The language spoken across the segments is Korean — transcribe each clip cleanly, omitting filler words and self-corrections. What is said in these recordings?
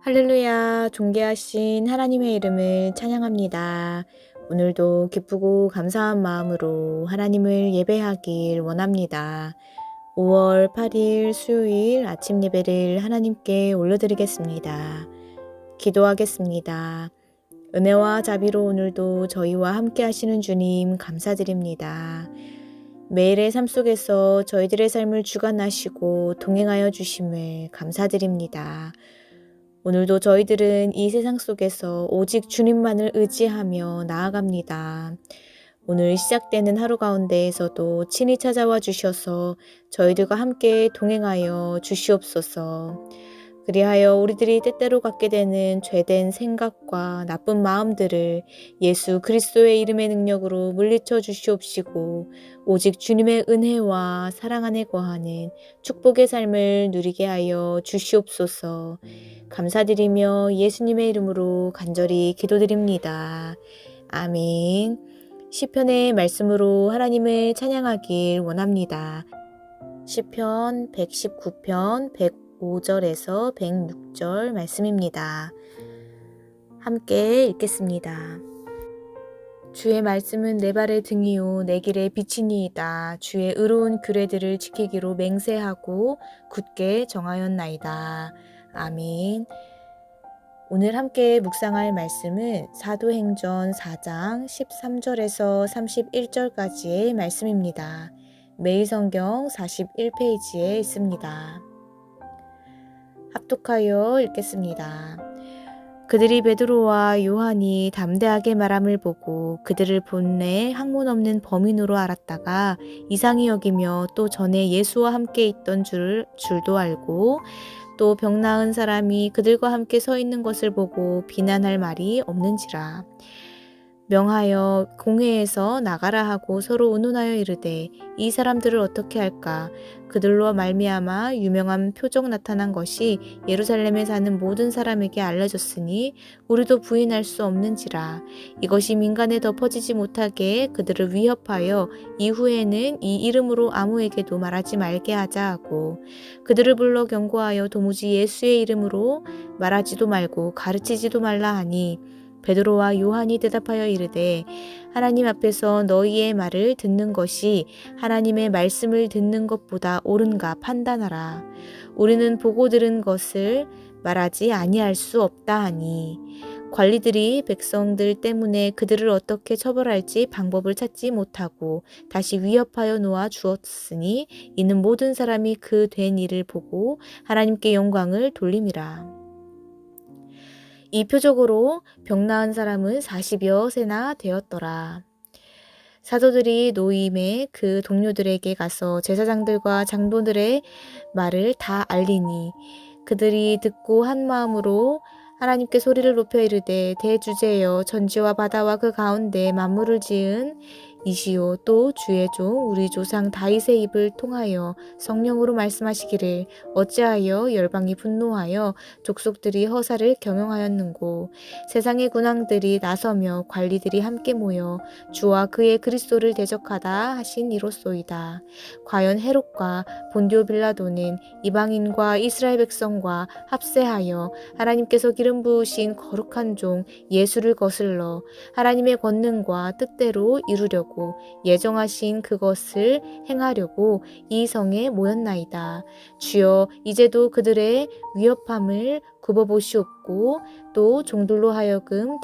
할렐루야, 존귀하신 하나님의 이름을 찬양합니다. 오늘도 기쁘고 감사한 마음으로 하나님을 예배하길 원합니다. 5월 8일 수요일 아침 예배를 하나님께 올려드리겠습니다. 기도하겠습니다. 은혜와 자비로 오늘도 저희와 함께 하시는 주님 감사드립니다. 매일의 삶 속에서 저희들의 삶을 주관하시고 동행하여 주심을 감사드립니다. 오늘도 저희들은 이 세상 속에서 오직 주님만을 의지하며 나아갑니다. 오늘 시작되는 하루 가운데에서도 친히 찾아와 주셔서 저희들과 함께 동행하여 주시옵소서. 그리하여 우리들이 때때로 갖게 되는 죄된 생각과 나쁜 마음들을 예수 그리스도의 이름의 능력으로 물리쳐 주시옵시고 오직 주님의 은혜와 사랑 안에 거하는 축복의 삶을 누리게 하여 주시옵소서. 감사드리며 예수님의 이름으로 간절히 기도드립니다. 아멘. 시편의 말씀으로 하나님을 찬양하길 원합니다. 시편 119편 105절에서 106절 말씀입니다. 함께 읽겠습니다. 주의 말씀은 내 발의 등이요 내 길의 빛이니이다. 주의 의로운 규례들을 지키기로 맹세하고 굳게 정하였나이다. 아멘. 오늘 함께 묵상할 말씀은 사도행전 4장 13절에서 31절까지의 말씀입니다. 매일성경 41페이지에 있습니다. 합독하여 읽겠습니다. 그들이 베드로와 요한이 담대하게 말함을 보고 그들을 본래 학문 없는 범인으로 알았다가 이상히 여기며 또 전에 예수와 함께 있던 줄도 알고 또 병 나은 사람이 그들과 함께 서 있는 것을 보고 비난할 말이 없는지라. 명하여 공회에서 나가라 하고 서로 의논하여 이르되 이 사람들을 어떻게 할까? 그들로 말미암아 유명한 표적 나타난 것이 예루살렘에 사는 모든 사람에게 알려졌으니 우리도 부인할 수 없는지라. 이것이 민간에 덮어지지 못하게 그들을 위협하여 이후에는 이 이름으로 아무에게도 말하지 말게 하자 하고 그들을 불러 경고하여 도무지 예수의 이름으로 말하지도 말고 가르치지도 말라 하니 베드로와 요한이 대답하여 이르되 하나님 앞에서 너희의 말을 듣는 것이 하나님의 말씀을 듣는 것보다 옳은가 판단하라. 우리는 보고 들은 것을 말하지 아니할 수 없다 하니 관리들이 백성들 때문에 그들을 어떻게 처벌할지 방법을 찾지 못하고 다시 위협하여 놓아 주었으니 이는 모든 사람이 그 된 일을 보고 하나님께 영광을 돌림이라. 이 표적으로 병 나은 사람은 40여 세나 되었더라. 사도들이 노임에 그 동료들에게 가서 제사장들과 장로들의 말을 다 알리니 그들이 듣고 한 마음으로 하나님께 소리를 높여 이르되 대주제여 전지와 바다와 그 가운데 만물을 지은 이시오 또 주의 종 우리 조상 다윗의 입을 통하여 성령으로 말씀하시기를 어찌하여 열방이 분노하여 족속들이 허사를 경영하였는고 세상의 군왕들이 나서며 관리들이 함께 모여 주와 그의 그리스도를 대적하다 하신 이로소이다. 과연 헤롯과 본디오 빌라도는 이방인과 이스라엘 백성과 합세하여 하나님께서 기름 부으신 거룩한 종 예수를 거슬러 하나님의 권능과 뜻대로 이루려고 예정하신 그것을 행하려고 이 성에 모였나이다. 주여 이제도 그들의 위협함을 굽어보시옵고 또 종들로 하여금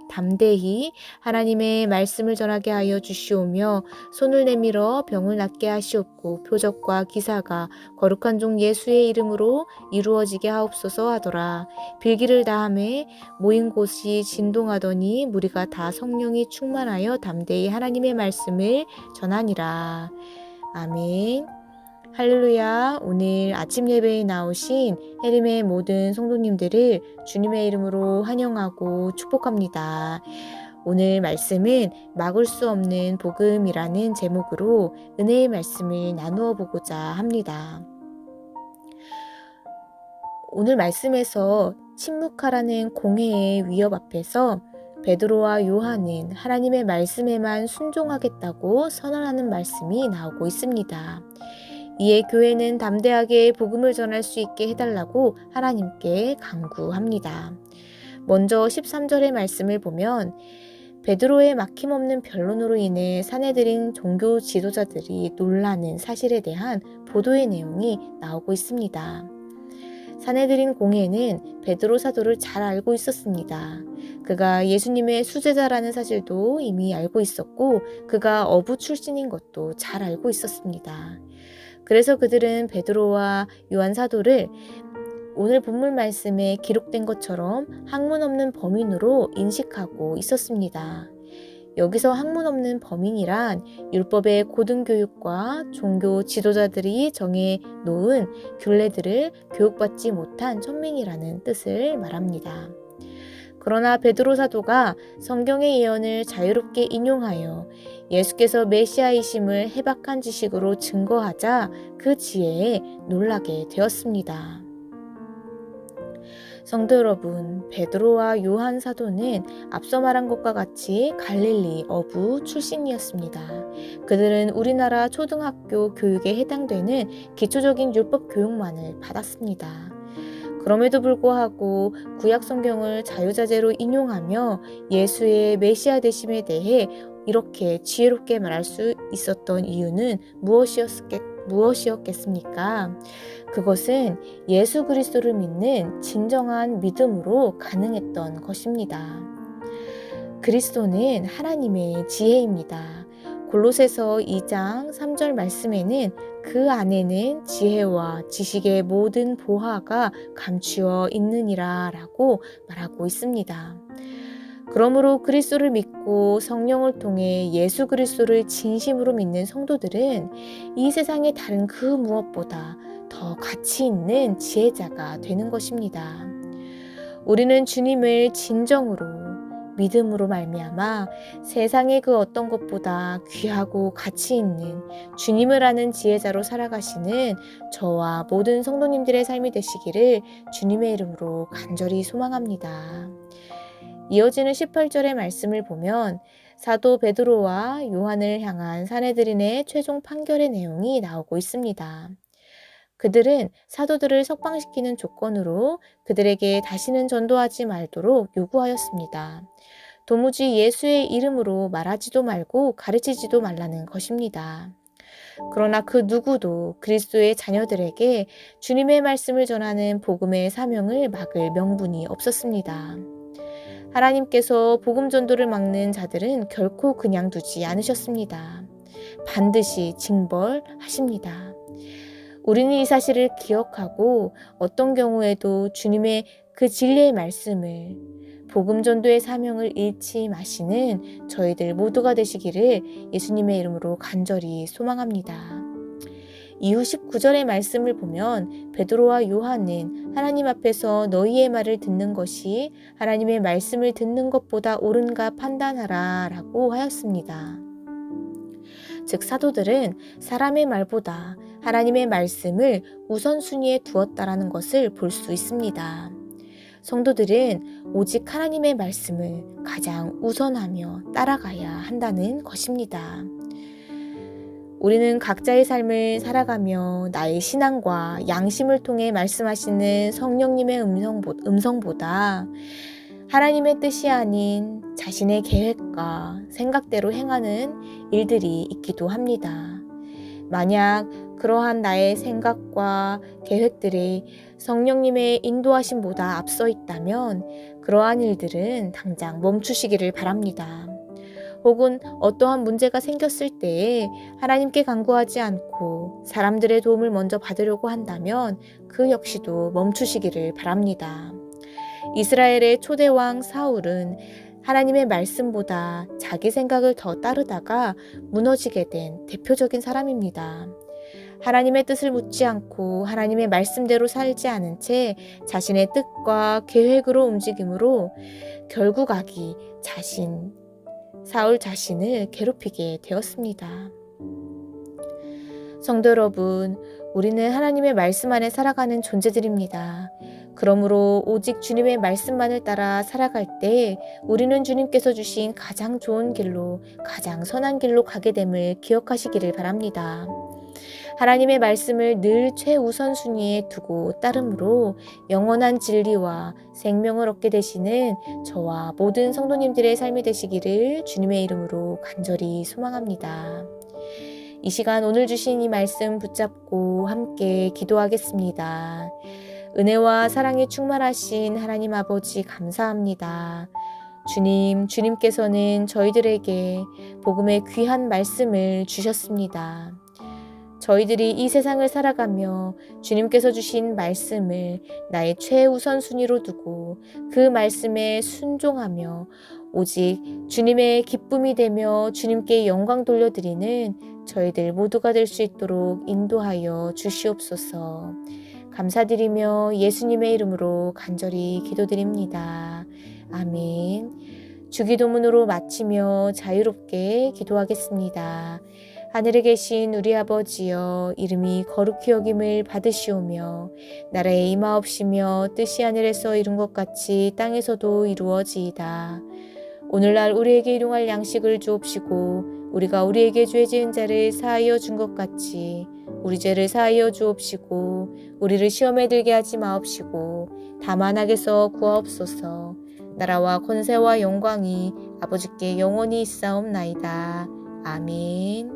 담대히 하나님의 말씀을 전하게 하여 주시오며 손을 내밀어 병을 낫게 하시옵고 표적과 기사가 거룩한 종 예수의 이름으로 이루어지게 하옵소서 하더라. 빌기를 다함에 모인 곳이 진동하더니 무리가 다 성령이 충만하여 담대히 하나님의 말씀을 전하니라. 아멘. 할렐루야. 오늘 아침 예배에 나오신 해림의 모든 성도님들을 주님의 이름으로 환영하고 축복합니다. 오늘 말씀은 막을 수 없는 복음이라는 제목으로 은혜의 말씀을 나누어 보고자 합니다. 오늘 말씀에서 침묵하라는 공회의 위협 앞에서 베드로와 요한은 하나님의 말씀에만 순종하겠다고 선언하는 말씀이 나오고 있습니다. 이에 교회는 담대하게 복음을 전할 수 있게 해달라고 하나님께 간구합니다. 먼저 13절의 말씀을 보면 베드로의 막힘없는 변론으로 인해 사내들인 종교 지도자들이 놀라는 사실에 대한 보도의 내용이 나오고 있습니다. 사내들인 공회는 베드로 사도를 잘 알고 있었습니다. 그가 예수님의 수제자라는 사실도 이미 알고 있었고 그가 어부 출신인 것도 잘 알고 있었습니다. 그래서 그들은 베드로와 요한 사도를 오늘 본문 말씀에 기록된 것처럼 학문 없는 범인으로 인식하고 있었습니다. 여기서 학문 없는 범인이란 율법의 고등교육과 종교 지도자들이 정해 놓은 균례들을 교육받지 못한 천민이라는 뜻을 말합니다. 그러나 베드로 사도가 성경의 예언을 자유롭게 인용하여 예수께서 메시아이심을 해박한 지식으로 증거하자 그 지혜에 놀라게 되었습니다. 성도 여러분, 베드로와 요한 사도는 앞서 말한 것과 같이 갈릴리 어부 출신이었습니다. 그들은 우리나라 초등학교 교육에 해당되는 기초적인 율법 교육만을 받았습니다. 그럼에도 불구하고 구약 성경을 자유자재로 인용하며 예수의 메시아 되심에 대해 이렇게 지혜롭게 말할 수 있었던 이유는 무엇이었겠습니까? 그것은 예수 그리스도를 믿는 진정한 믿음으로 가능했던 것입니다. 그리스도는 하나님의 지혜입니다. 골로새서 2장 3절 말씀에는 그 안에는 지혜와 지식의 모든 보화가 감추어 있느니라 라고 말하고 있습니다. 그러므로 그리스도를 믿고 성령을 통해 예수 그리스도를 진심으로 믿는 성도들은 이 세상의 다른 그 무엇보다 더 가치 있는 지혜자가 되는 것입니다. 우리는 주님을 진정으로 믿음으로 말미암아 세상의 그 어떤 것보다 귀하고 가치 있는 주님을 아는 지혜자로 살아가시는 저와 모든 성도님들의 삶이 되시기를 주님의 이름으로 간절히 소망합니다. 이어지는 18절의 말씀을 보면 사도 베드로와 요한을 향한 사내들인의 최종 판결의 내용이 나오고 있습니다. 그들은 사도들을 석방시키는 조건으로 그들에게 다시는 전도하지 말도록 요구하였습니다. 도무지 예수의 이름으로 말하지도 말고 가르치지도 말라는 것입니다. 그러나 그 누구도 그리스도의 자녀들에게 주님의 말씀을 전하는 복음의 사명을 막을 명분이 없었습니다. 하나님께서 복음 전도를 막는 자들은 결코 그냥 두지 않으셨습니다. 반드시 징벌하십니다. 우리는 이 사실을 기억하고 어떤 경우에도 주님의 그 진리의 말씀을 복음 전도의 사명을 잃지 마시는 저희들 모두가 되시기를 예수님의 이름으로 간절히 소망합니다. 이후 19절의 말씀을 보면 베드로와 요한은 하나님 앞에서 너희의 말을 듣는 것이 하나님의 말씀을 듣는 것보다 옳은가 판단하라 라고 하였습니다. 즉 사도들은 사람의 말보다 하나님의 말씀을 우선순위에 두었다라는 것을 볼 수 있습니다. 성도들은 오직 하나님의 말씀을 가장 우선하며 따라가야 한다는 것입니다. 우리는 각자의 삶을 살아가며 나의 신앙과 양심을 통해 말씀하시는 성령님의 음성보다 하나님의 뜻이 아닌 자신의 계획과 생각대로 행하는 일들이 있기도 합니다. 만약 그러한 나의 생각과 계획들이 성령님의 인도하심보다 앞서 있다면 그러한 일들은 당장 멈추시기를 바랍니다. 혹은 어떠한 문제가 생겼을 때에 하나님께 간구하지 않고 사람들의 도움을 먼저 받으려고 한다면 그 역시도 멈추시기를 바랍니다. 이스라엘의 초대왕 사울은 하나님의 말씀보다 자기 생각을 더 따르다가 무너지게 된 대표적인 사람입니다. 하나님의 뜻을 묻지 않고 하나님의 말씀대로 살지 않은 채 자신의 뜻과 계획으로 움직임으로 결국 악이 사울 자신을 괴롭히게 되었습니다. 성도 여러분, 우리는 하나님의 말씀 안에 살아가는 존재들입니다. 그러므로 오직 주님의 말씀만을 따라 살아갈 때 우리는 주님께서 주신 가장 좋은 길로, 가장 선한 길로 가게 됨을 기억하시기를 바랍니다. 하나님의 말씀을 늘 최우선순위에 두고 따름으로 영원한 진리와 생명을 얻게 되시는 저와 모든 성도님들의 삶이 되시기를 주님의 이름으로 간절히 소망합니다. 이 시간 오늘 주신 이 말씀 붙잡고 함께 기도하겠습니다. 은혜와 사랑이 충만하신 하나님 아버지 감사합니다. 주님께서는 저희들에게 복음의 귀한 말씀을 주셨습니다. 저희들이 이 세상을 살아가며 주님께서 주신 말씀을 나의 최우선 순위로 두고 그 말씀에 순종하며 오직 주님의 기쁨이 되며 주님께 영광 돌려드리는 저희들 모두가 될 수 있도록 인도하여 주시옵소서. 감사드리며 예수님의 이름으로 간절히 기도드립니다. 아멘. 주기도문으로 마치며 자유롭게 기도하겠습니다. 하늘에 계신 우리 아버지여, 이름이 거룩히 여김을 받으시오며 나라의 임하옵시며 뜻이 하늘에서 이룬 것 같이 땅에서도 이루어지이다. 오늘날 우리에게 일용할 양식을 주옵시고 우리가 우리에게 죄 지은 자를 사하여 준 것 같이 우리 죄를 사하여 주옵시고 우리를 시험에 들게 하지 마옵시고 다만 악에서 구하옵소서. 나라와 권세와 영광이 아버지께 영원히 있사옵나이다. 아멘.